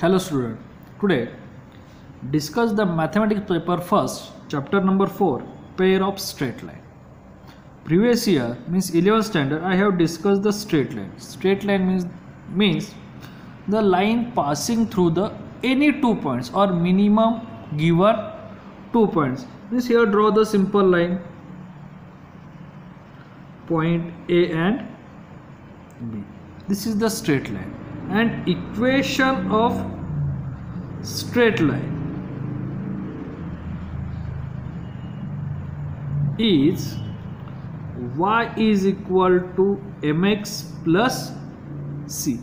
Hello student, today discuss the mathematics paper first, chapter number 4, pair of straight line. Previous year means 11th standard I have discussed the straight line. Straight line means the line passing through the any 2 points or minimum given 2 points. Means here draw the simple line, point A and B. This is the straight line, and equation of straight line is y is equal to mx plus c.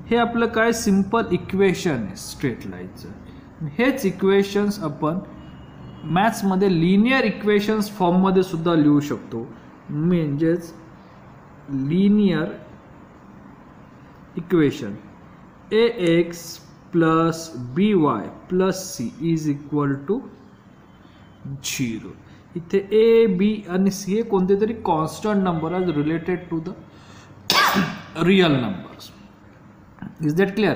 हे आपलं काय simple equation आहे straight लाईनचं. हेच equations आपण मॅथ्समध्ये linear equations फॉर्ममध्ये सुद्धा लिहू शकतो. म्हणजेच linear equation ax plus by plus c is equal to 0. इथे a, b आणि c हे कोणते तरी कॉन्स्टंट नंबर आज related to the real numbers. Is that clear?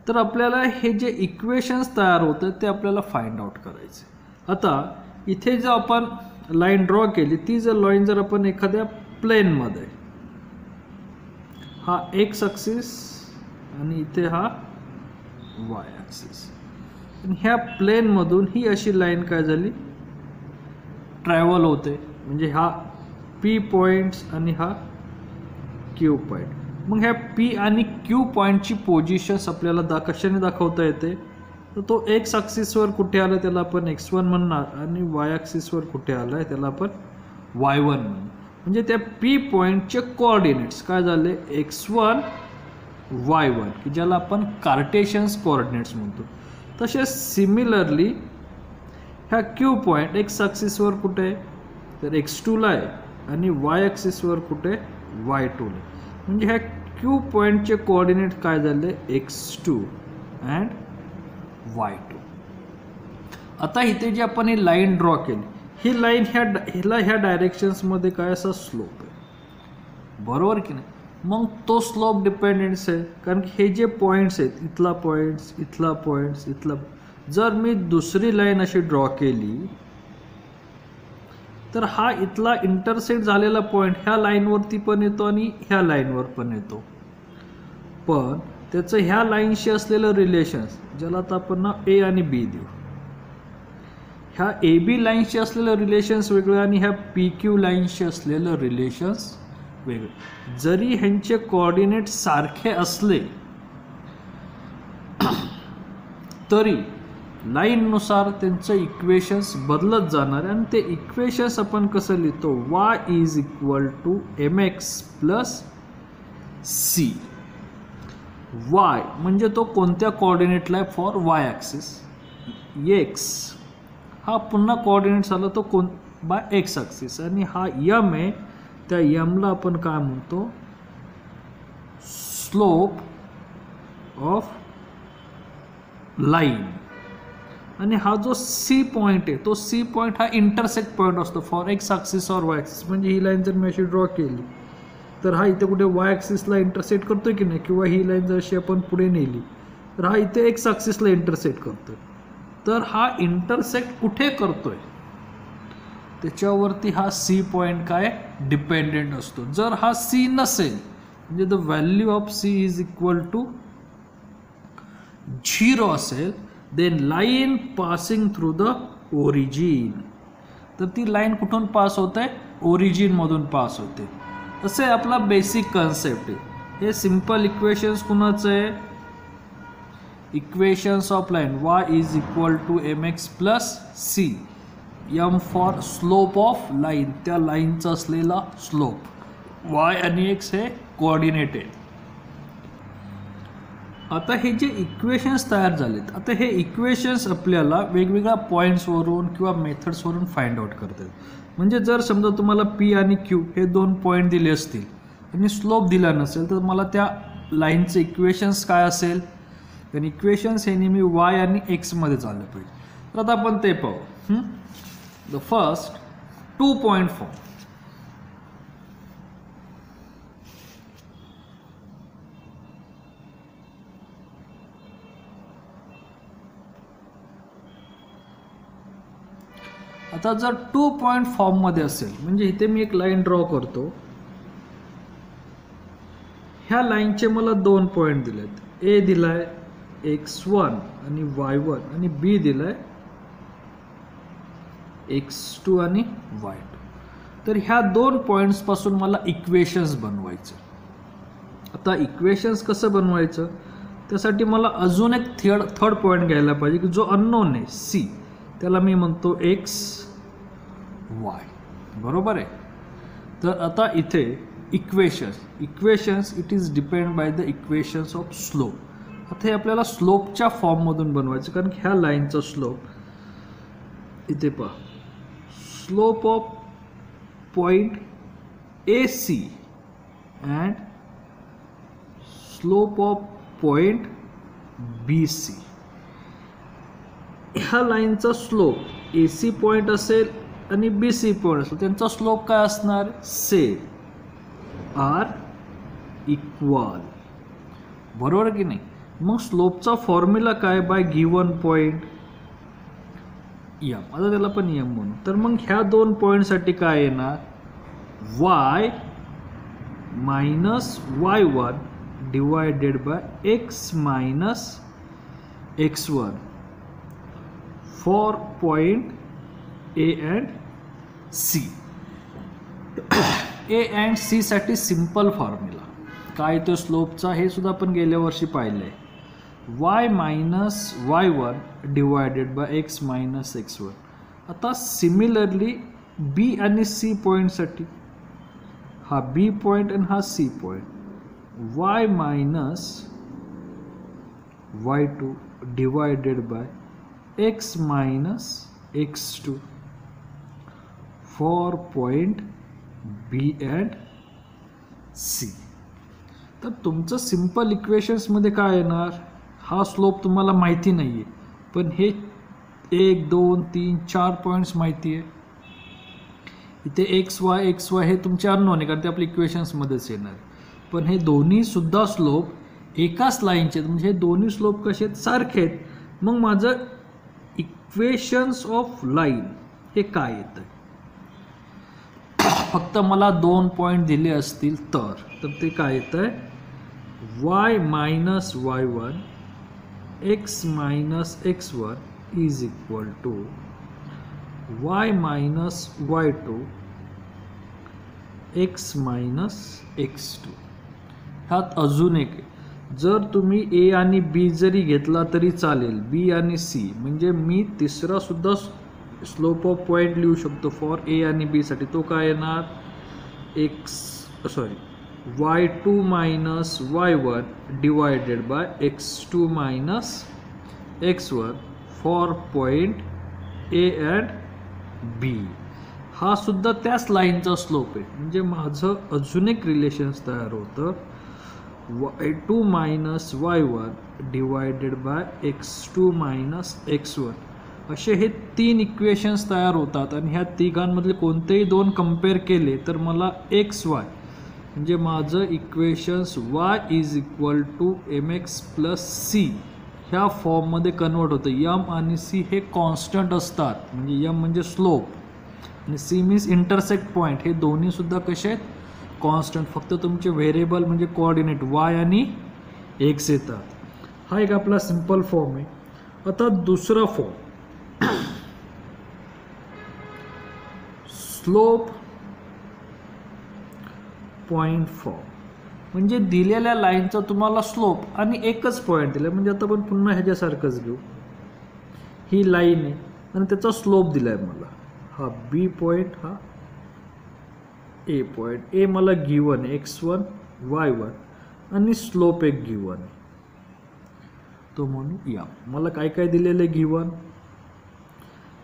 तर आपल्याला हे जे इक्वेशन्स तयार होतं ते आपल्याला फाइंड आउट करायचे. आता इथे जर आपण लाईन ड्रॉ केली, ती जर लाईन जर आपण एखाद्या प्लेनमध्ये, हा एक्स ॲक्सिस आणि इथे हा वाय ॲक्सिस, आणि ह्या प्लेनमधून ही अशी लाईन काय झाली ट्रॅव्हल होते. म्हणजे हा पी पॉईंट्स आणि हा क्यू पॉईंट. मग ह्या पी आणि क्यू पॉईंटची पोझिशन्स आपल्याला कशाने दाखवता येते? तर तो एक्स ॲक्सिसवर कुठे आला त्याला आपण x1 म्हणणार, आणि वाय ॲक्सिसवर कुठे आला आहे त्याला आपण y1 म्हणणार. म्हणजे त्या पी पॉईंटचे कोऑर्डिनेट्स काय झाले x1 y1, की ज्याला आपण कार्टेशियन्स कोऑर्डिनेट्स म्हणतो. तसे सिमिलरली ह्या क्यू पॉईंट एक्स ॲक्सिसवर कुठे आहे तर x2ला आहे, आणि वाय ॲक्सिसवर कुठे y2ला. म्हणजे ह्या क्यू पॉईंटचे कोऑर्डिनेट काय झाले x2 अँड y2. आता इथे जी आपण ही लाईन ड्रॉ केली, ही लाईन ह्या डायरेक्शन्समध्ये काय असा स्लोप आहे, बरोबर की नाही? मग तो स्लोप डिपेंडन्स आहे, कारण हे जे पॉईंट्स आहेत, इथला पॉईंट्स, इथला पॉईंट्स, इथला, जर मी दुसरी लाईन अशी ड्रॉ केली तर हा इथला इंटरसेक्ट झालेला पॉईंट ह्या लाईनवरती पण येतो आणि ह्या लाईनवर पण येतो. पण त्याचं ह्या लाईनशी असलेलं रिलेशन्स, ज्याला आता आपण ना ए आणि बी देऊ, ह्या ए बी लाईनशी असलेलं रिलेशन्स वेगळं आणि ह्या पी क्यू लाईनशी असलेलं रिलेशन्स वेगळे. जरी ह्यांचे कोऑर्डिनेट सारखे असले तरी लाईननुसार त्यांचं इक्वेशन्स बदलत जाणार. आणि ते इक्वेशन्स आपण कसं लिहितो? y is equal to mx plus c. y म्हणजे तो कोणत्या कोऑर्डिनेटला आहे फॉर y ॲक्सिस, x हा पुन्हा कोऑर्डिनेट झाला तो कोण बाय x ॲक्सिस, आणि हा m आहे, त्या यमला आपण काय म्हणतो स्लोप ऑफ लाईन. आणि हा जो सी पॉईंट आहे तो सी पॉईंट हा इंटरसेक्ट पॉईंट असतो फॉर एक्स ॲक्सिस और वाय ॲक्सिस. म्हणजे ही लाईन जर मी अशी ड्रॉ केली तर हा इथे कुठे वाय ॲक्सिसला इंटरसेक्ट करतोय की नाही, किंवा ही लाईन जर अशी आपण पुढे नेली तर हा इथे एक्स ॲक्सिसला इंटरसेक्ट करतोय. तर हा इंटरसेक्ट कुठे करतोय त्याच्यावरती हा सी पॉईंट काय डिपेंडेंट असतो. जर हा सी नसेल, म्हणजे the value of C is equal to 0 असेल, then line passing through the origin. तर ती लाईन कुठून पास होते? ओरिजिनमधून पास होते. असे आपला बेसिक कन्सेप्ट आहे. हे सिंपल इक्वेशन्स कुणाचं आहे? Equations of line y is equal to mx plus c. m for slope of line, त्या लाईनचा असलेला स्लोप. y आणि x हे कोऑर्डिनेट आहे. आता हे जे इक्वेशन्स तयार झालेत, आता हे इक्वेशन्स आपल्याला वेगवेगळ्या पॉईंट्सवरून किंवा मेथड्सवरून फाइंड आउट करतात. म्हणजे जर समजा तुम्हाला पी आणि क्यू हे 2 पॉईंट दिले असतील आणि स्लोप दिला नसेल, तर मला त्या लाईनचे इक्वेशन्स काय असेल? कारण इक्वेशन्स हे नेहमी वाय आणि एक्समध्ये चाललं पाहिजे. तर आता आपण ते पाहू. The first 2 point form. आता जर 2 पॉईंट फॉर्ममध्ये असेल, म्हणजे इथे मी एक लाईन ड्रॉ करतो, ह्या लाईनचे मला 2 पॉईंट दिलेत, ए दिलाय x1 आणि y1 आणि बी दिलाय x2 आणि y2. तर ह्या 2 पॉईंट्स पासून मला इक्वेशन्स बनवायचं. आता इक्वेशन्स कसं बनवायचं, त्यासाठी मला अजून एक थर्ड पॉईंट घ्यायला पाहिजे की जो अननोन आहे सी, त्याला मी म्हणतो x y. बरोबर आहे. तर आता इथे equations it is depend by the equations of slope. आता हे आपल्याला स्लोपच्या फॉर्ममधून बनवायचं, कारण ह्या लाईनचा स्लोप इथे पहा, slope of point AC and slope of point BC. ह्या लाईनचा स्लोप AC पॉइंट असेल आणि BC पॉइंट असेल, त्यांचा स्लोप काय असणार, सेम आर इक्वल. बरोबर की नाही. मग स्लोपचा फॉर्म्युला काय, बाय गिवन पॉइंट एम. आता त्याला पण एम म्हणू. तर मग ह्या 2 पॉईंटसाठी काय येणार, y minus y1 divided by x minus x1 for point A and C. A and C साठी सिंपल फॉर्म्युला काय तो स्लोपचा, हे सुद्धा आपण गेल्या वर्षी पाहिलंय, y minus y1 divided by x minus x1. आता सिमिलरली B आणि C पॉईंटसाठी, हा B पॉईंट आणि हा C point, y minus y2 divided by x minus x2 for point B and C. तर तुमचं सिंपल इक्वेशन्समध्ये काय येणार, हा स्लोप तुम्हाला माहिती नाही आहे, पण हे 1 2 3 4 पॉईंट्स माहिती आहे. इथे एक्स वाय हे तुमचे अननोन आहे, कारण ते आपल्या इक्वेशन्समध्येच येणार. पण हे दोन्ही सुद्धा स्लोप एकाच लाईनचे आहेत, म्हणजे हे दोन्ही स्लोप कसे आहेत, सारखे आहेत. मग माझं इक्वेशन्स ऑफ लाईन हे काय येतं, फक्त मला 2 पॉईंट दिले असतील तर ते काय येतं आहे, y minus y1 x minus x1 is equal to y minus y2 x minus x2. ह्यात अजून एक आहे, जर तुम्ही A आणि B जरी घेतला तरी चालेल, B आणि C, म्हणजे मी तिसरा सुद्धा स्लोप ऑफ पॉईंट लिहू शकतो फॉर A आणि B साठी. तो काय येणार, y2 minus y1 divided bye x2 minus x1 for point A and B. हा सुद्धा त्याच लाईनचा स्लोप आहे, म्हणजे माझं अजून एक रिलेशन्स तयार होतं, y2 minus y1 divided bye x2 minus x1. असे हे 3 इक्वेशन्स तयार होतात, आणि ह्या तिघांमधले कोणतेही 2 कंपेअर केले तर मला एक्स वाय, म्हणजे माझं equations y is equal to mx plus C ह्या फॉर्ममध्ये कन्वर्ट होतं. यम आणि सी हे कॉन्स्टंट असतात, म्हणजे यम म्हणजे स्लोप आणि सी मीन्स इंटरसेक्ट पॉईंट, हे दोन्हीसुद्धा कसे आहेत, कॉन्स्टंट. फक्त तुमचे व्हेरिएबल म्हणजे कोऑर्डिनेट y आणि x येतात. हा एक आपला सिंपल फॉर्म आहे. आता दुसरा फॉर्म, स्लोप पॉइंट फॉर्म, म्हणजे दिलेल्या लाईनचा तुम्हाला स्लोप आणि एकच पॉईंट दिला, म्हणजे आता आपण पुन्हा ह्याच्यासारखंच घेऊ, ही लाईन आहे आणि त्याचा स्लोप दिला आहे मला, हा बी पॉईंट, हा ए पॉईंट. ए मला गिवन आहे x1 y1 आणि स्लोप एक गिवन आहे, तो म्हणू या. मला काय काय दिलेलं आहे गिवन,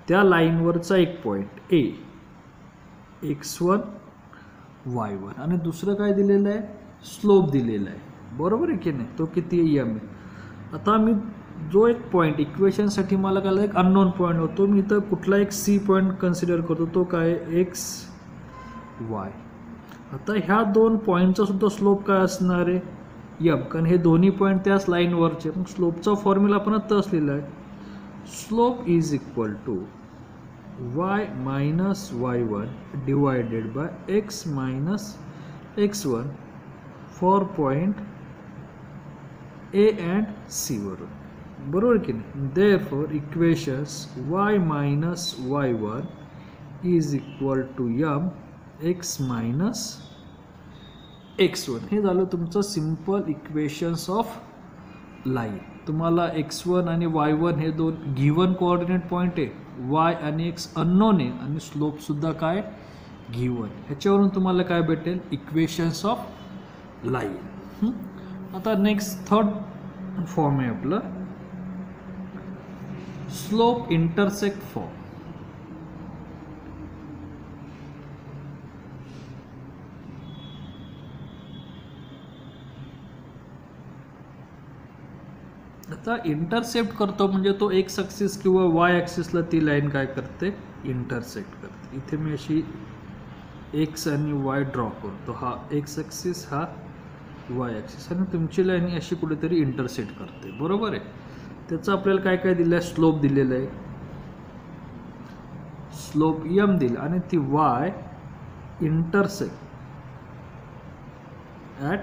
त्या लाईनवरचा एक पॉईंट ए x1 y1 आणि दुसरं काय दिलेलं आहे, स्लोप दिलेला आहे. बरोबर आहे की नाही, तो किती एम आहे. आता मी जो एक पॉईंट इक्वेशनसाठी मला काय एक अननोन पॉईंट होतो, मी इथं कुठला एक सी पॉईंट कन्सिडर करतो, तो काय एक्स वाय. आता ह्या 2 पॉईंटचा सुद्धा स्लोप काय असणार आहे, यम, कारण हे दोन्ही पॉईंट त्याच लाईनवरचे. मग स्लोपचा फॉर्म्युला आपण आत्ता असलेला आहे, slope is equal to y minus y1 divided by x minus x1 for point A and C वरून, बरोबर की नाही. Therefore equations y minus y1 is equal to m x minus x1. हे झालं तुमचं सिंपल इक्वेशन्स ऑफ लाईन. तुम्हाला x1 आणि y1 हे दोन गिवन कोऑर्डिनेट पॉईंट आहे, y आणि x अननोन आहे आणि स्लोप सुद्धा काय गिवन. ह्याच्यावरून तुम्हाला काय भेटेल, इक्वेशन्स ऑफ लाईन. आता नेक्स्ट थर्ड फॉर्म आहे आपलं स्लोप इंटरसेक्ट फॉर्म. आता इंटरसेप्ट करतो म्हणजे तो एक्स ॲक्सिस किंवा वाय ॲक्सिसला ती लाईन काय करते, इंटरसेक्ट करते. इथे मी अशी एक्स आणि वाय ड्रॉ करतो, हा एक्स ॲक्सिस हा वाय ॲक्सिस, आणि तुमची लाईन अशी कुठेतरी इंटरसेक्ट करते, बरोबर आहे. त्याचं आपल्याला काय काय दिलं आहे, स्लोप दिलेलं आहे, स्लोप यम दिलं, आणि ती Y intersect at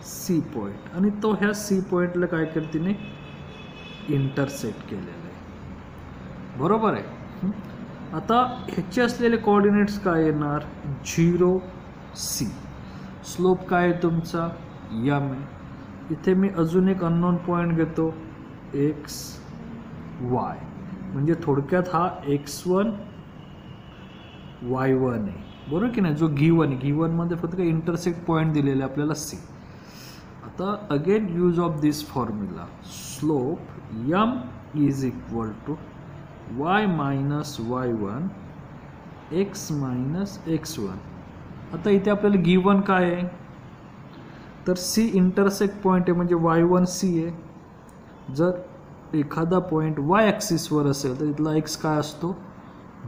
C point, आणि तो ह्या सी पॉईंटला काय करते ने इंटरसेक्ट केलेलं आहे, बरोबर आहे. आता ह्याचे असलेले कोऑर्डिनेट्स काय येणार, 0 सी. स्लोप काय आहे तुमचा, यम आहे. इथे मी अजून एक अननोन पॉईंट घेतो, एक्स वाय, म्हणजे थोडक्यात हा x1 y1 आहे, बरोबर की नाही, जो गिवनमध्ये फक्त काय इंटरसेक्ट पॉईंट दिलेला आहे आपल्याला सी. आता again use of this formula, slope M is equal to y minus y1 x minus x1. आता इथे आपल्याला गिवन काय आहे, तर सी इंटरसेक्ट पॉईंट आहे म्हणजे y1 सी आहे. जर एखादा पॉईंट वाय ॲक्सिसवर असेल तर इथला एक्स काय असतो,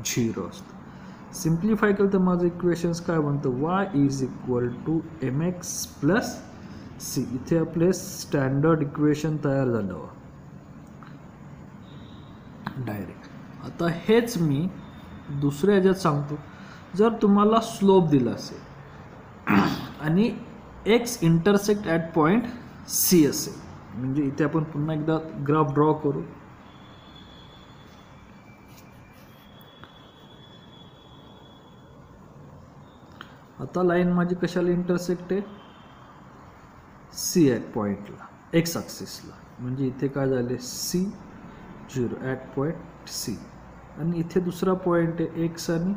0 असतो. सिम्प्लिफाय केलं तर माझं इक्वेशन्स काय बनतं, y is equal to mx plus C. इथे आपले स्टँडर्ड इक्वेशन तयार झालं डायरेक्ट. आता हेच मी दुसऱ्या ह्याच्यात सांगतो, जर तुम्हाला स्लोप दिला असेल आणि X intersect at point C असेल, म्हणजे इथे आपण पुन्हा एकदा ग्राफ ड्रॉ करू. आता लाईन माझी कशाला इंटरसेक्ट आहे, सी ॲट पॉईंटला, एक्स ॲक्सिसला, म्हणजे इथे काय झाले सी 0 ॲट पॉईंट सी, आणि इथे दुसरा पॉईंट आहे एक्स आणि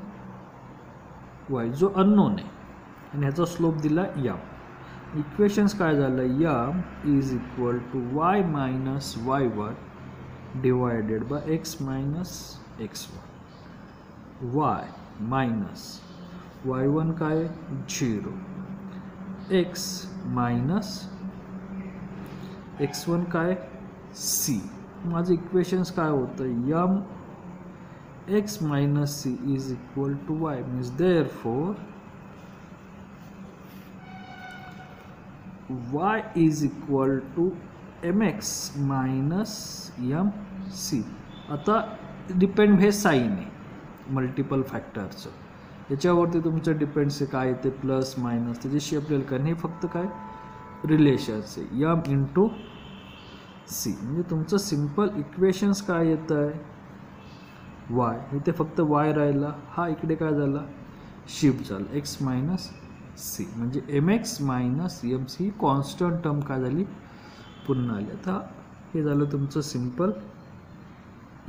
वाय जो अननोन आहे, आणि ह्याचा स्लोप दिला यम. इक्वेशन्स काय झालं, M is equal to Y minus y1 divided by X minus x1, Y minus y1 काय 0, एक्स मायनस x1 काय सी. माझं इक्वेशन्स काय होतं, M x minus c is equal to y, means therefore y is equal to mx minus mc. आता depend हे sine आहे multiple फॅक्टरचं, याच्यावरती तुमचं डिपेंड्स काय येते, प्लस मायनस, त्याच्याशी आपल्याला काय नाही, फक्त काय रिलेशन्स आहे यम इंटू सी. म्हणजे तुमचं सिम्पल इक्वेशन्स काय येतं आहे, वाय, इथे फक्त वाय राहिला, हा इकडे काय झाला शिफ्ट झाला एक्स मायनस सी, म्हणजे M X minus M C constant term काय झाली पुन्हा आली. आता हे झालं तुमचं सिम्पल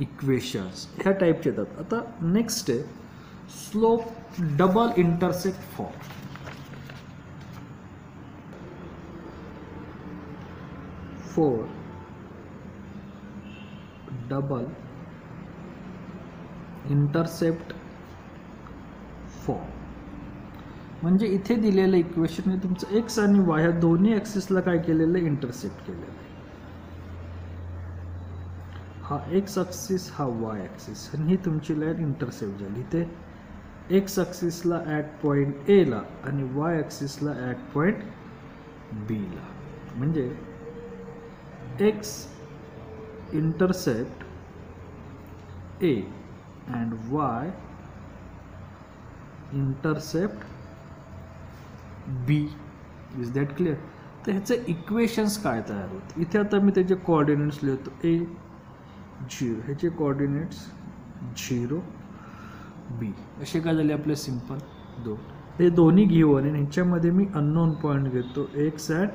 इक्वेशन्स, ह्या टाईपचे येतात. आता नेक्स्ट आहे slope double intersect form. For double intercept form, म्हणजे इथे दिलेलं इक्वेशन आहे तुमचं एक्स आणि वाय ह्या दोन्ही ॲक्सिसला काय केलेलं आहे, इंटरसेप्ट केलेलं आहे. हा एक्स ॲक्सिस हा वाय ॲक्सिस, आणि ही तुमची लाईन इंटरसेप्ट झाली. इथे एक्स ॲक्सिसला ॲट पॉईंट एला आणि वाय ॲक्सिसला ॲट पॉईंट बीला, म्हणजे X intercept A and Y intercept B. Is that clear? तर ह्याचे इक्वेशन्स काय तयार होत? इथे आता मी त्याचे कोऑर्डिनेट्स लिहितो. ए 0, ह्याचे कोऑर्डिनेट्स 0 बी. असे काय झाले आपले सिंपल 2. हे दोन्ही घेऊन आणि ह्याच्यामध्ये मी अननोन पॉईंट घेतो एक्स अँड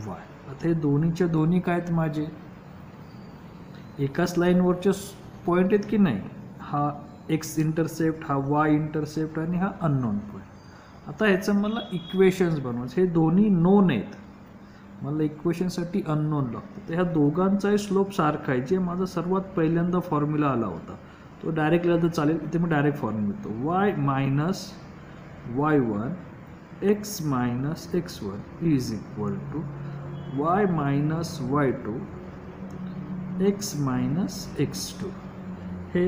वाय. आता हे दोन्हीच्या दोन्ही काय आहेत माझे? एकाच लाईनवरचे पॉईंट आहेत की नाही? हा एक्स इंटरसेप्ट, हा वाय इंटरसेप्ट आणि हा अननोन पॉईंट. आता ह्याचं मला इक्वेशन्स बनवायचं. हे दोन्ही नोन आहेत, मला इक्वेशनसाठी अननोन लागतं. तर ह्या दोघांचाही स्लोप सारखा आहे. जे माझा सर्वात पहिल्यांदा फॉर्म्युला आला होता तो डायरेक्ट लिहिला तर चालेल. इथे मी डायरेक्ट फॉर्म्युला लिहितो. Y minus y1 X minus x1 is equal to Y minus y2 X minus x2. हे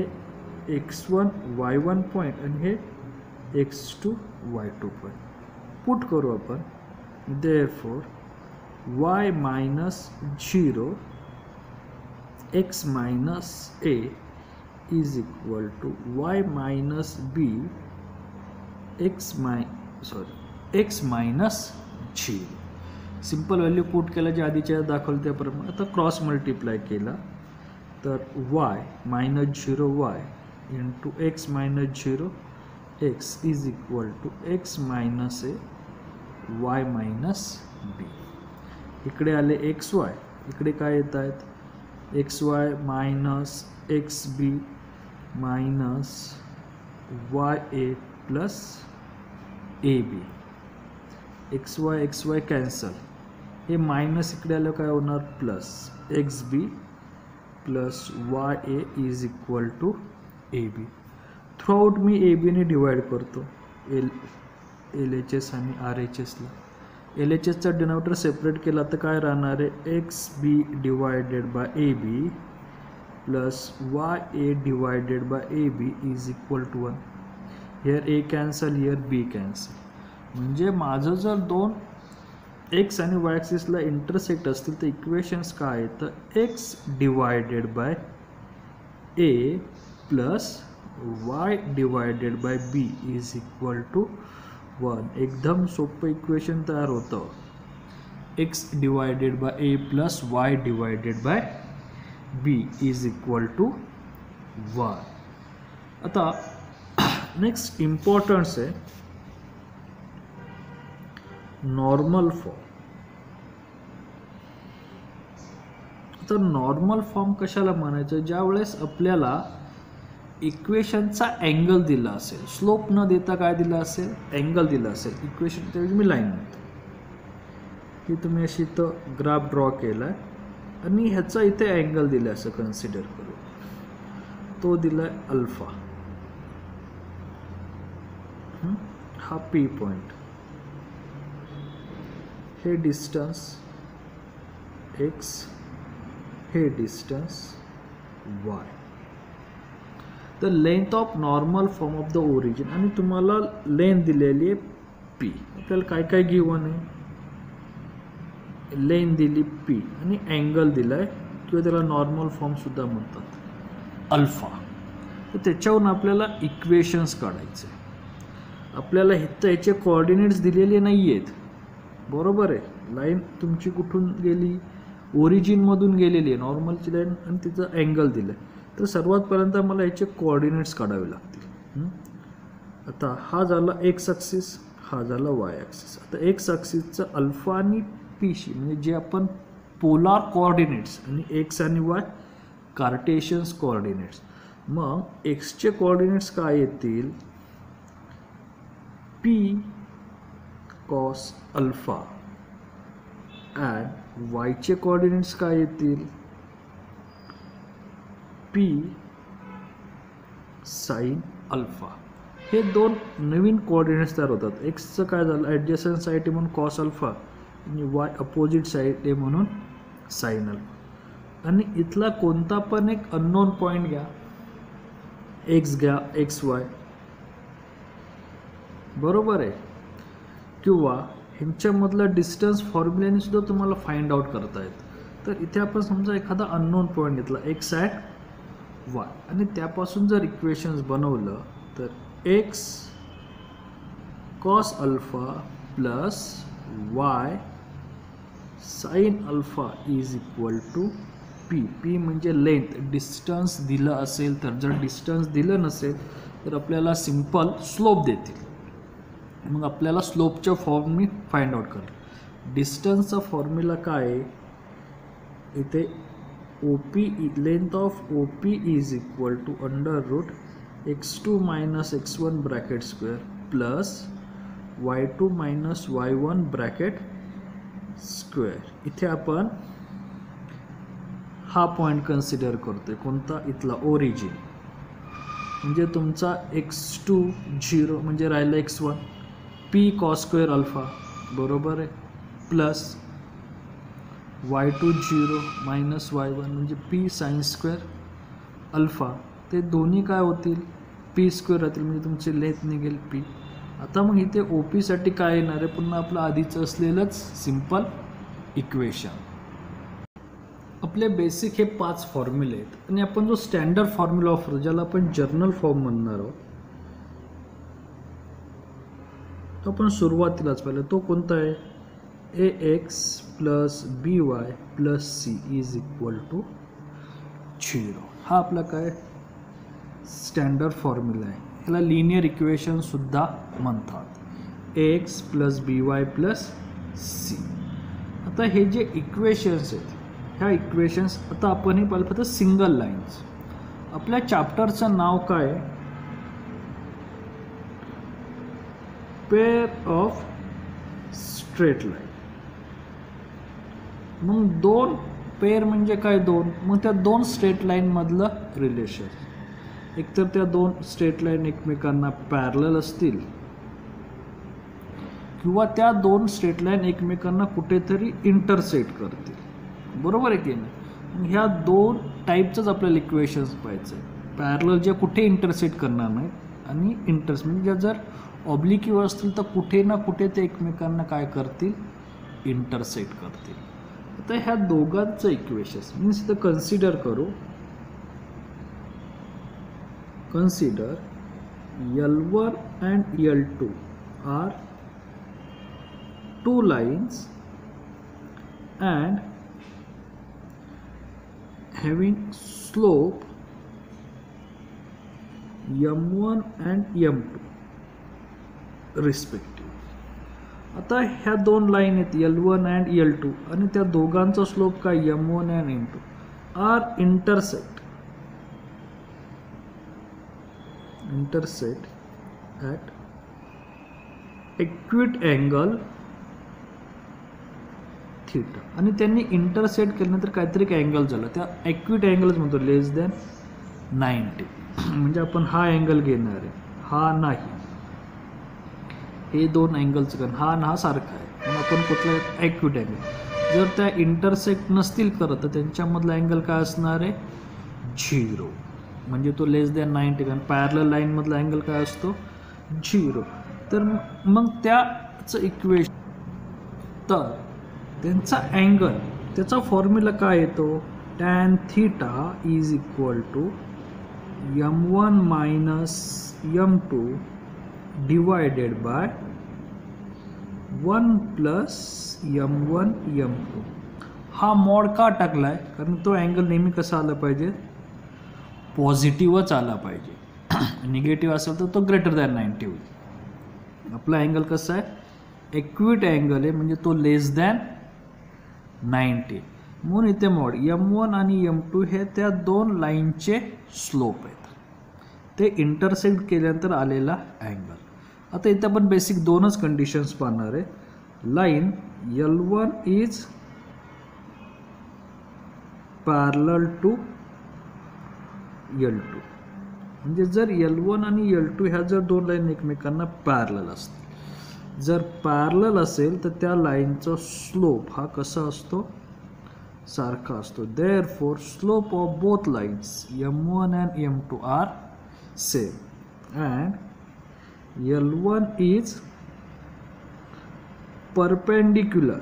x1 y1 पॉईंट आणि हे x2 y2 पॉईंट पुट करू आपण. Therefore y minus 0 x minus a is equal to y minus b X minus 0. Simple value put केला जे आधीच्या दाखवलं त्याप्रमाणे. आता क्रॉस मल्टिप्लाय केला तर y minus 0 y into x minus 0 x is equal to x minus a y minus b. इकडे आले एक्स वाय, इकडे काय येत आहेत x y minus x b minus y a plus a b. X y cancel. हे minus इकडे आलं काय होणार plus x b plus y a is equal to a b. Throughout मी ए बीने डिवाइड करतो एल एच एस आणि R H एसला. एल एच एसचा डिनॉमिनेटर सेपरेट केला तर काय राहणार आहे x b divided by a b plus y a divided by a b is equal to 1. Here a cancel, here b cancel. म्हणजे माझं जर दोन एक्स आणि वाय ॲक्सिसला इंटरसेक्ट असतील तर इक्वेशन्स काय आहेत तर X divided by A plus Y divided by B is equal to 1. एकदम सोपं इक्वेशन तयार होतं. X divided by A plus Y divided by B is equal to 1. आता नेक्स्ट इम्पॉर्टन्स आहे नॉर्मल फॉर्म. तर नॉर्मल फॉर्म कशाला म्हणायचं? ज्या वेळेस आपल्याला इक्वेशनचा अँगल दिला असेल, स्लोप न देता काय दिला असेल अँगल दिला असेल इक्वेशन, त्यावेळी मी लाईन म्हणतो की तुम्ही अशी इथं ग्राफ ड्रॉ केला आहे आणि ह्याचा इथे अँगल दिला असं कन्सिडर करू. तो दिला आहे अल्फा. हा पी पॉइंट, हे डिस्टन्स एक्स, हे distance Y. The length of normal form of the origin. आणि तुम्हाला लेंथ दिलेली आहे पी. आपल्याला काय काय गिवन आहे? लेंथ दिली पी आणि अँगल दिला आहे किंवा त्याला नॉर्मल फॉर्मसुद्धा म्हणतात अल्फा. तर त्याच्यावरून आपल्याला इक्वेशन्स काढायचे. आपल्याला ह्याचे कोऑर्डिनेट्स दिलेले नाही आहेत, बरोबर आहे. लाईन तुमची कुठून गेली? ओरिजिनमधून गेलेली आहे नॉर्मलची लाईन आणि तिचं अँगल दिलं आहे. तर सर्वात पहिल्यांदा मला ह्याचे कोऑर्डिनेट्स काढावे लागतील. आता हा झाला एक्स ॲक्सिस, हा झाला वाय ॲक्सिस. आता एक्स ॲक्सिसचं अल्फा आणि पीशी म्हणजे जे आपण पोलार कोऑर्डिनेट्स आणि एक्स आणि वाय कार्टेशियन्स कोऑर्डिनेट्स. मग एक्सचे कोऑर्डिनेट्स काय येतील? P cos alpha. अँड वायचे कोऑर्डिनेट्स काय येतील? P sine alpha. हे दोन नवीन कोऑर्डिनेट्स तयार होतात. एक्सचं काय झालं ॲडजस्टंट साईड आहे म्हणून कॉस अल्फा आणि वाय अपोजिट साईड आहे म्हणून साइन अल्फा. आणि इथला कोणता पण एक अननोन पॉईंट घ्या, एक्स घ्या, एक्स वाय, बरोबर आहे. किंवा ह्यांच्यामधला डिस्टन्स फॉर्म्युल्याने सुद्धा तुम्हाला फाइंड आउट करता येतं. तर इथे आपण समजा एखादा अननोन पॉईंट घेतला एक्स ॲट वाय, आणि त्यापासून जर इक्वेशन्स बनवलं तर X cos alpha plus Y sine alpha is equal to P. P म्हणजे लेंथ, डिस्टन्स दिलं असेल तर. जर डिस्टन्स दिलं नसेल तर आपल्याला सिंपल स्लोप देतील. मग आपल्याला स्लोपच्या फॉर्मनी फाइंड आउट करा. डिस्टन्सचा फॉर्म्युला काय आहे इथे, O P, length of O P is equal to under root x2 minus x1 bracket square plus y2 minus y1 bracket square. इथे आपण हा पॉईंट कन्सिडर करतोय, कोणता, इथला ओरिजिन. म्हणजे तुमचा x2 0 म्हणजे राहिला x1, p cos square alpha बरोबर आहे, प्लस y2 0 मायनस y1 म्हणजे p साइन स्क्वेअर अल्फा. ते दोन्ही काय होतील, p स्क्वेअर राहतील, म्हणजे तुमची लेंथ निघेल p. आता मग इथे ओ पीसाठी काय येणार आहे, पुन्हा आपलं आधीचं असलेलंच सिंपल इक्वेशन. आपले बेसिक हे 5 फॉर्म्युले आहेत, आणि आपण जो स्टँडर्ड फॉर्म्युला वापरतो ज्याला आपण जर्नल फॉर्म म्हणणार आहोत, तो आपण सुरुवातीलाच पाहिलं. तो कोणता आहे, a x plus b y plus c is equal to 0. हा आपला काय स्टँडर्ड फॉर्म्युला आहे. ह्याला लिनियर इक्वेशन सुद्धा म्हणतात, ए x plus b y plus C. आता हे जे इक्वेशन्स आहेत, ह्या इक्वेशन्स आता आपण हे पाहिलं फक्त सिंगल लाईन्स. आपल्या चॅप्टरचं नाव काय, पेअर ऑफ स्ट्रेट लाईन. मग दोन पेअर म्हणजे काय, दोन. मग त्या दोन स्ट्रेट लाईनमधलं रिलेशन, एकतर त्या दोन स्ट्रेट लाईन एकमेकांना पॅरलल असतील किंवा त्या दोन स्ट्रेट लाईन एकमेकांना कुठेतरी इंटरसेक्ट करतील, बरोबर आहे की नाही. ह्या दोन टाईपचंच आपल्याला इक्वेशन्स पाहिजे, पॅरलल ज्या कुठे इंटरसेक्ट करणार नाहीत, आणि म्हणजे ज्या जर ऑब्लिक्यू असतील तर कुठे ना कुठे ते एकमेकांना काय करतील, इंटरसेक्ट करतील. आता ह्या दोघांचं इक्वेशन्स मीन्स इथं कन्सिडर करू, consider L1 and L2 are two lines and having slope M1 and M2 respective. आता ह्या दोन लाईन आहेत L1 and L2, आणि त्या दोघांचा स्लोप काय, M1 and M2 are intersect at acute angle theta. आणि त्यांनी इंटरसेक्ट केल्यानंतर काहीतरी एक अँगल झाला, त्या ॲक्यूट अँगलच म्हणतो, लेस दॅन 90. म्हणजे आपण हा अँगल घेणार आहे, हा नाही, हे दोन अँगलचं कारण हा आणि हा सारखा आहे, म्हणून आपण कुठला ॲक्यूट अँगल. जर त्या इंटरसेक्ट नसतील करत तर त्यांच्यामधला अँगल काय असणार आहे, 0. म्हणजे तो लेस दॅन 90, कारण पॅरलल लाईनमधला अँगल काय असतो, 0. तर मग त्याचं इक्वेशन, तर त्यांचा अँगल, त्याचा फॉर्म्युला काय येतो, tan theta is equal to M1 minus M2 divided by 1 plus M1 M2. हा मॉड का टाकलाय, कारण तो अँगल नेहमी कसा आला पाहिजे, पॉझिटिव्हच आला पाहिजे. निगेटिव्ह असेल तर तो ग्रेटर दॅन 90 होईल. आपला अँगल कसा आहे, ॲक्यूट अँगल आहे, म्हणजे तो लेस दॅन 90. म्हणून इथे मॉड M1 आणि M2 हे त्या दोन लाईनचे स्लोप आहेत, ते इंटरसेक्ट केल्यानंतर आलेला अँगल. आता इथे आपण बेसिक दोनच कंडिशन्स पाहणार आहे. Line L1 is parallel to L2, म्हणजे जर L1 आणि L2 ह्या जर दोन लाईन एकमेकांना पॅरलल असतील, जर पॅरलल असेल तर त्या लाईनचा स्लोप हा कसा असतो, सारखा असतो. Therefore slope of both lines M1 and M2 are same and L1 is perpendicular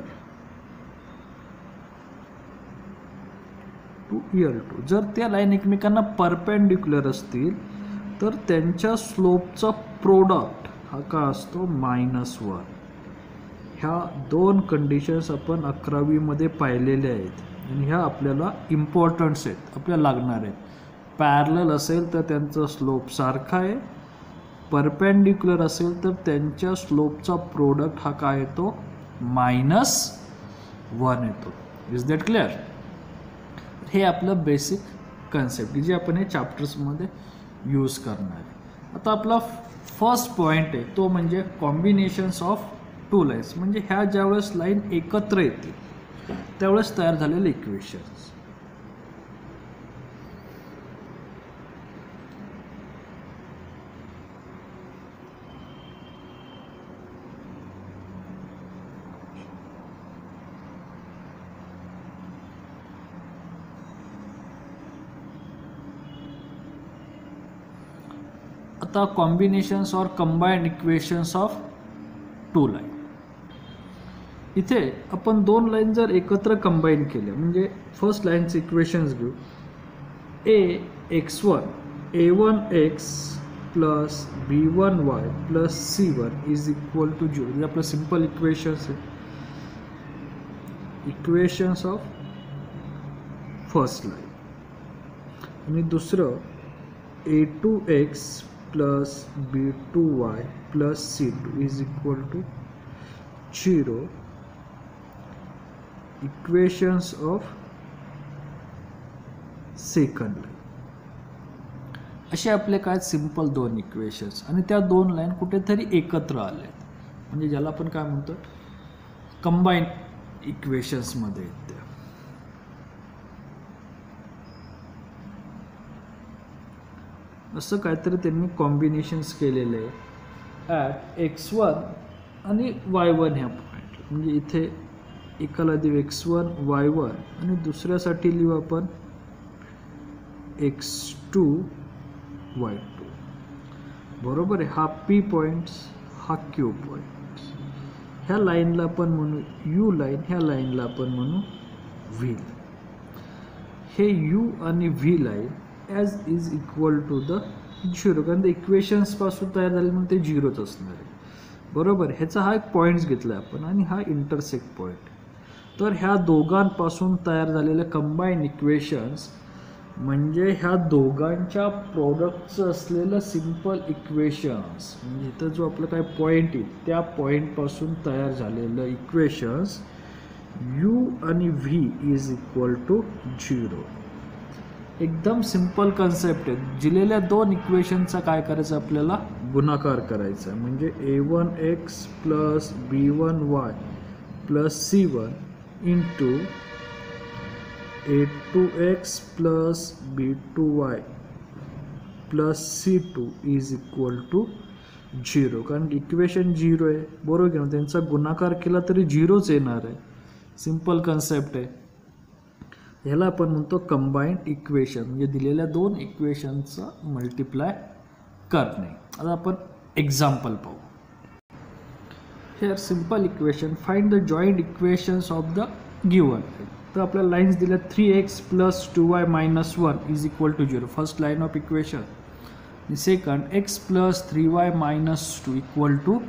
to L2. जर त्या लाईन एकमेकांना परपेंडिक्युलर असतील तर त्यांच्या स्लोपचा प्रोडक्ट हा का असतो -1. ह्या दोन कंडिशन्स आपण 11वीमध्ये पाहिलेल्या आहेत आणि ह्या आपल्याला इम्पॉर्टंट्स आहेत, आपल्याला लागणार आहेत. पॅरलल असेल तर त्यांचा स्लोप सारखा आहे, परपेंडिक्युलर असेल तर त्यांच्या स्लोपचा प्रोडक्ट हा काय येतो -1 येतो. Is that clear? हे आपलं बेसिक कन्सेप्ट जे आपण हे चॅप्टर्समध्ये यूज करणार आहे. आता आपला फर्स्ट पॉईंट आहे तो म्हणजे कॉम्बिनेशन्स ऑफ टू लाईन्स. म्हणजे ह्या ज्यावेळेस लाईन एकत्र येतील त्यावेळेस तयार झालेले इक्वेशन्स. आता कॉम्बिनेशन्स और combined equations of two line. इथे आपण दोन लाईन जर एकत्र कंबाईन केल्या म्हणजे फर्स्ट लाईनचे इक्वेशन्स घेऊ. a1x plus b1y plus c1 is equal to 0. म्हणजे आपलं सिंपल इक्वेशन्स आहे, इक्वेशन्स ऑफ फर्स्ट लाईन. आणि दुसरं a2x plus b2y plus c2 is equal to 0. Equations of second line. असे आपले काय सिंपल दोन इक्वेशन्स आणि त्या दोन लाईन कुठेतरी एकत्र आल्या म्हणजे ज्याला आपण काय म्हणतो कंबाईन इक्वेशन्समध्ये येते. असं काहीतरी त्यांनी कॉम्बिनेशन्स केलेले आहे ॲट x1 आणि y1 ह्या पॉईंट. म्हणजे इथे एकाला देऊ x1 y1 आणि दुसऱ्यासाठी लिहू आपण x2 y2. बरोबर आहे. हा P पॉईंट्स, हा Q पॉईंट्स. ह्या लाईनला आपण म्हणू U लाईन, ह्या लाईनला आपण म्हणू V. हे U आणि V line as is equal to the 0 कारण ते इक्वेशन्सपासून तयार झाले म्हणून ते 0च असणार आहे. बरोबर. ह्याचा हा एक पॉईंट्स घेतला आपण आणि हा इंटरसेक्ट पॉईंट. तर ह्या दोघांपासून तयार झालेले कंबाईन इक्वेशन्स म्हणजे ह्या दोघांच्या प्रोडक्टचं असलेलं सिंपल इक्वेशन्स. म्हणजे इथं जो आपलं काय पॉईंट येईल त्या पॉईंटपासून तयार झालेलं इक्वेशन्स U आणि V इज इक्वल टू 0. एकदम सिंपल कन्सेप्ट आहे. दिलेल्या दोन इक्वेशनचा काय करायचं आपल्याला गुणाकार करायचा आहे. म्हणजे a1x plus b1y plus c1 into a2x plus b2y plus c2 is equal to 0. कारण इक्वेशन 0 आहे बरोबर आहे. त्यांचा गुणाकार केला तरी 0च येणार आहे. सिंपल कन्सेप्ट आहे. ह्याला आपण म्हणतो कंबाईंड इक्वेशन. म्हणजे दिलेल्या दोन इक्वेशनचा मल्टिप्लाय करणे. आता आपण एक्झाम्पल पाहू. Here simple equation find the joint equations of the given. तर आपल्याला लाईन्स दिल्या 3x plus 2y minus 1 is equal to 0. First line of equation. Second x plus 3y minus 2 equal to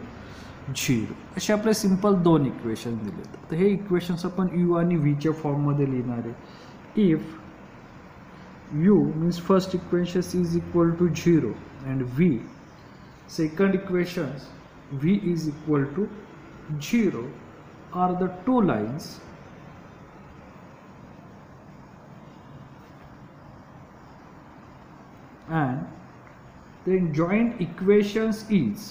0. असे आपले simple दोन equation दिलेत. तर हे equations आपण U आणि Vच्या फॉर्ममध्ये लिहिणार आहे. If U means first equation is equal to 0 and V second equations V is equal to 0 are the two lines and then joint equations is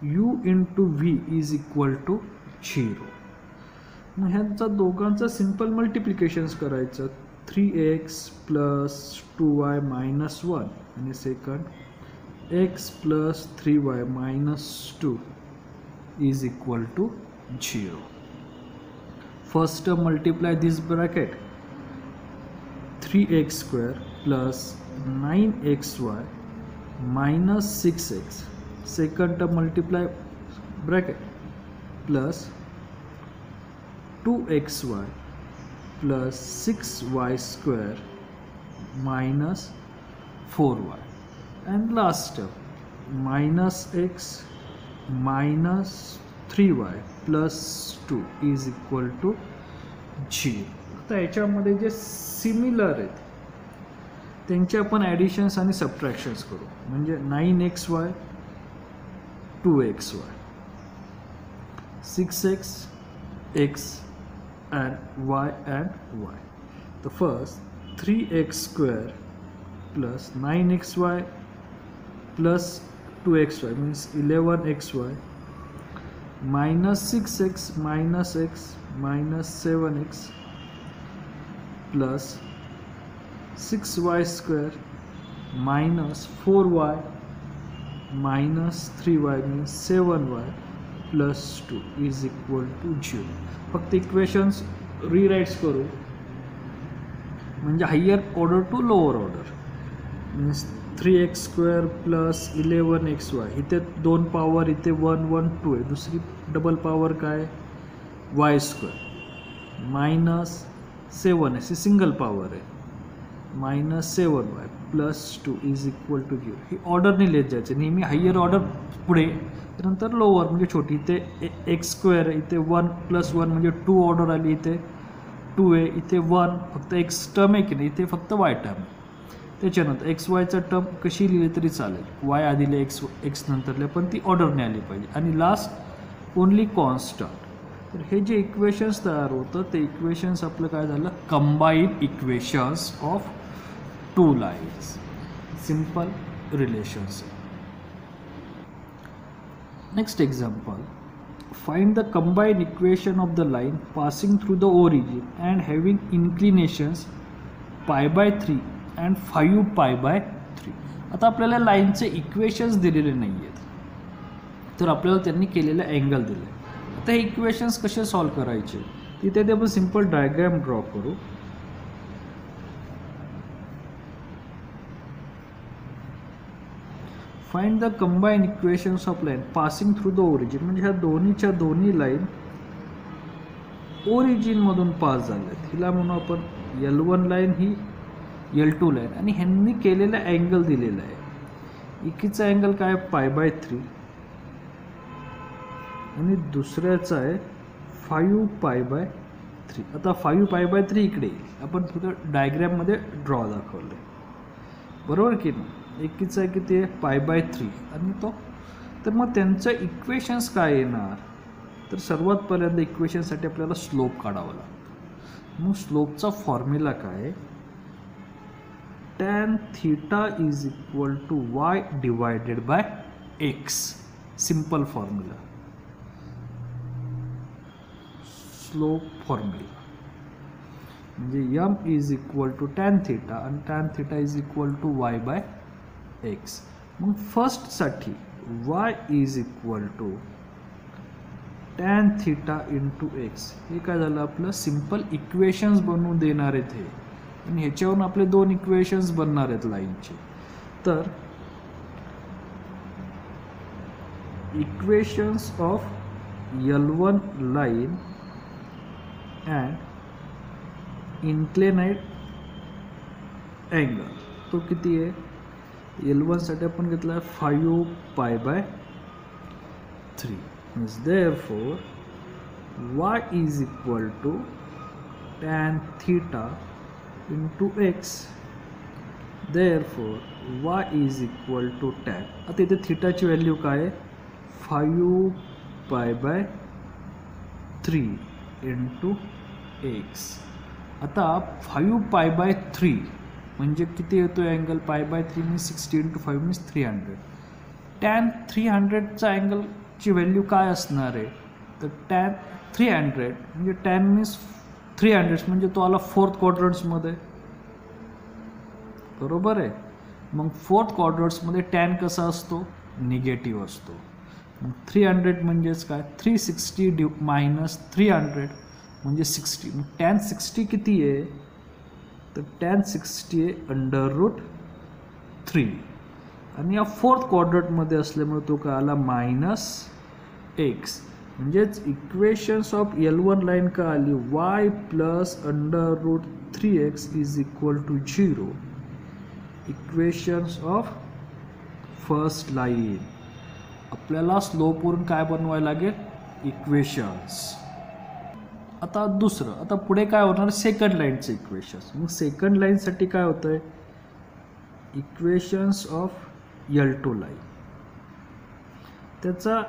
U into V is equal to 0. मग ह्यांचा दोघांचा simple मल्टिप्लिकेशन्स करायचं. 3x plus 2y minus 1 आणि second x plus 3y minus 2 is equal to 0. First term multiply this bracket 3x square plus 9xy minus 6x. Second term multiply bracket plus 2xy plus 6y square minus 4y, and last step minus x minus 3y plus 2 is equal to 0. आता याच्यामध्ये जे similar आहेत त्यांचे आपण additions आणि सबट्रॅक्शन्स करू. म्हणजे 9xy 2xy 6x x and y and y. The first 3x square plus 9xy plus 2xy means 11xy minus 6x minus x minus 7x plus 6y square minus 4y minus 3y means 7y plus 2 is equal to 0. फक्त equations rewrites करू. म्हणजे higher order to lower order means 3x square plus 11xy. इथे 2 power, इथे 1 1 2 आहे. दुसरी double power काय y square minus 7 आहे, single power आहे, minus 7y plus 2 is equal to 0. ही ऑर्डरने लिहित जायचे. नेहमी हायर ऑर्डर पुढे, त्यानंतर लोअर म्हणजे छोटी. इथे एक्स स्क्वेअर, इथे 1 प्लस 1 म्हणजे 2 ऑर्डर आली. इथे 2 आहे, इथे 1 फक्त एक्स टर्म आहे की नाही, इथे फक्त वाय टर्म आहे. त्याच्यानंतर एक्स वायचा टर्म कशी लिहिली तरी चालेल. वाय आधीले एक्स नंतरले, पण ती ऑर्डरने आली पाहिजे. आणि लास्ट ओनली कॉन्स्टंट. तर हे जे इक्वेशन्स तयार होतं ते इक्वेशन्स आपलं काय झालं, combine equations of two lines. Simple relations. Next example. Find the combined equation of the line passing through the origin and having inclinations π/3 and 5π/3. आता आपल्याला लाईनचे इक्वेशन्स दिलेले नाही आहेत, तर आपल्याला त्यांनी केलेले अँगल दिले. आता हे इक्वेशन्स कसे सॉल्व करायचे, तिथे ते आपण सिंपल डायग्राम ड्रॉ करू. Find the combined equations of line passing through the origin. म्हणजे ह्या दोन्हीच्या दोन्ही लाईन ओरिजिन मधून पास झाल्यात. हिला म्हणू आपण L1 लाईन, ही L2 लाईन, आणि ह्यांनी केलेला अँगल दिलेला आहे. एकीचा अँगल काय π/3 आणि दुसऱ्याचा आहे 5π/3. आता 5π/3 इकडे येईल. आपण फक्त डायग्राममध्ये ड्रॉ दाखवलं बरोबर की नाही. एकीचा आहे किती आहे π/3 आणि तो, तर मग त्यांचं इक्वेशन्स काय येणार, तर सर्वात पहिल्यांदा इक्वेशनसाठी आपल्याला स्लोप काढावा लागतो. मग स्लोपचा फॉर्म्युला काय, tan θ is equal to y divided by x. Simple formula, slope formula म्हणजे m is equal to tan θ आणि tan θ is equal to y/x. मग फर्स्टसाठी y is equal to tan θ into x. हे काय झालं, आपलं सिंपल इक्वेशन्स बनवून देणार आहेत हे, आणि ह्याच्यावरून आपले दोन इक्वेशन्स बनणार आहेत लाईनचे. तर equations of L1 line and inclined angle तो किती आहे, L1 साठी आपण घेतला आहे 5π/3. means therefore y is equal to tan θ into x. therefore y is equal to tan. आता इथे थीटाची व्हॅल्यू काय आहे 5π/3 into x. आता 5π/3 म्हणजे किती येतो अँगल, π/3 मीन्स 60 × 5 मीन्स 300. tan 300चा अँगलची व्हॅल्यू काय असणार आहे, तर tan 300 म्हणजे tan मीन्स 300 म्हणजे तो आला फोर्थ क्वाड्रंट्समध्ये बरोबर आहे. मग फोर्थ क्वाड्रंट्समध्ये tan कसा असतो, निगेटिव्ह असतो. मग 300 म्हणजेच काय 360 मायनस 300 म्हणजे 60. मग tan 60 किती आहे, तर tan 60 आहे √3 आणि या फोर्थ क्वाड्रंटमध्ये असल्यामुळे तो काय आला -x. म्हणजेच इक्वेशन्स ऑफ L1 लाईन काय आली, y plus √3x is equal to 0. Equations of first line. आपल्याला स्लोपवरून काय बनवायला लागेल, इक्वेशन्स. आता दुसरं, आता पुढे काय होणार, सेकंड लाईनचे इक्वेशन्स. मग सेकंड लाईनसाठी काय होतं आहे, इक्वेशन्स ऑफ L2 लाईन. त्याचा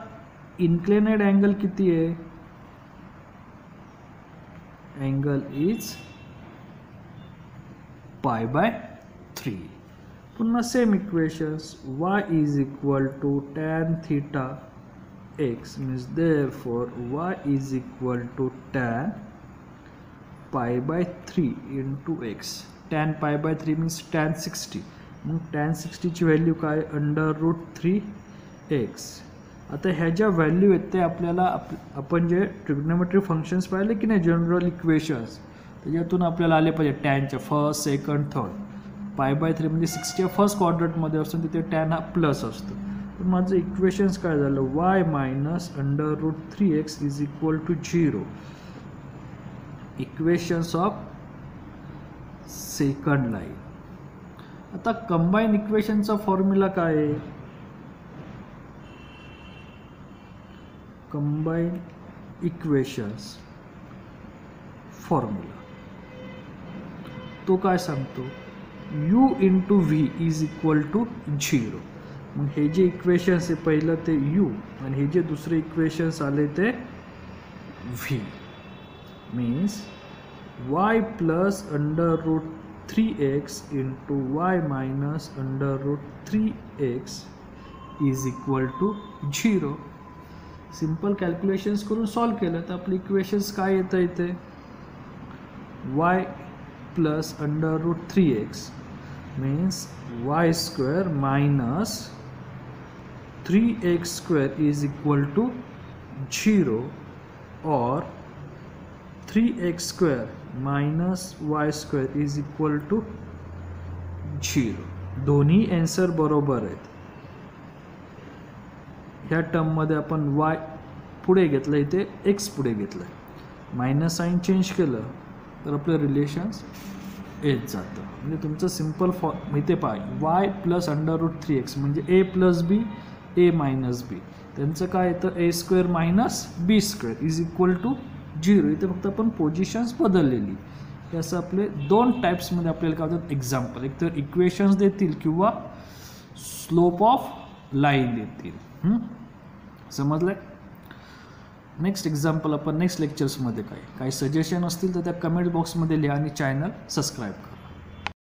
इन्क्लिनेड अँगल किती आहे, अँगल इज π/3. पुन्हा same equations, y is equal to tan theta x means therefore y is equal to tan π/3 into x. tan π/3 means tan 60. मग tan 60 ची व्हॅल्यू काय, √3x. आता ह्या ज्या व्हॅल्यू आहेत ते आपल्याला आपण जे ट्रिग्नोमेट्री फंक्शन्स पाहिले की नाही, जनरल इक्वेशन्स, त्याच्यातून आपल्याला आले पाहिजे टॅनच्या फर्स्ट, सेकंड, थर्ड. π/3 म्हणजे 60 फर्स्ट क्वाड्रंटमध्ये असतो, तिथे टॅन हा प्लस असतो. तर माझं इक्वेशन्स काय झालं, y minus √3x is equal to 0. Equations of second line. आता कंबाईन इक्वेशनचा फॉर्म्युला काय आहे, कंबाईन इक्वेशन्स फॉर्म्युला तो काय सांगतो, u into V is equal to 0. मग हे जे इक्वेशन्स आहे पहिलं ते u आणि हे जे दुसरे इक्वेशन्स आले ते v. Means y plus √3x into y minus √3x is equal to 0. Simple calculations करून सॉल्व केलं तर आपले इक्वेशन्स काय येतं इथे, y plus √3x means y² minus 3x² is equal to 0 or 3x² minus y² is equal to 0. दोन्ही answer बरोबर आहेत. ह्या टर्ममध्ये आपण y पुढे घेतलं, इथे x पुढे घेतलं, मायनस साईन चेंज केलं तर आपलं रिलेशन्स येत जातं. म्हणजे तुमचं सिम्पल इथे पहा, y प्लस √3x म्हणजे a plus b, a minus b, त्यांचं काय येतं a² minus b² is equal to 0. इथे फक्त आपण पोझिशन्स बदललेली. हे असं आपले दोन टाईप्समध्ये आपल्याला काय होतात एक्झाम्पल, एक तर इक्वेशन्स देतील किंवा स्लोप ऑफ लाईन देतील. समजलंय. नेक्स्ट एक्झाम्पल आपण नेक्स्ट लेक्चर्समध्ये काही सजेशन असतील तर त्या कमेंट बॉक्समध्ये लिहा आणि चॅनल सबस्क्राईब करा.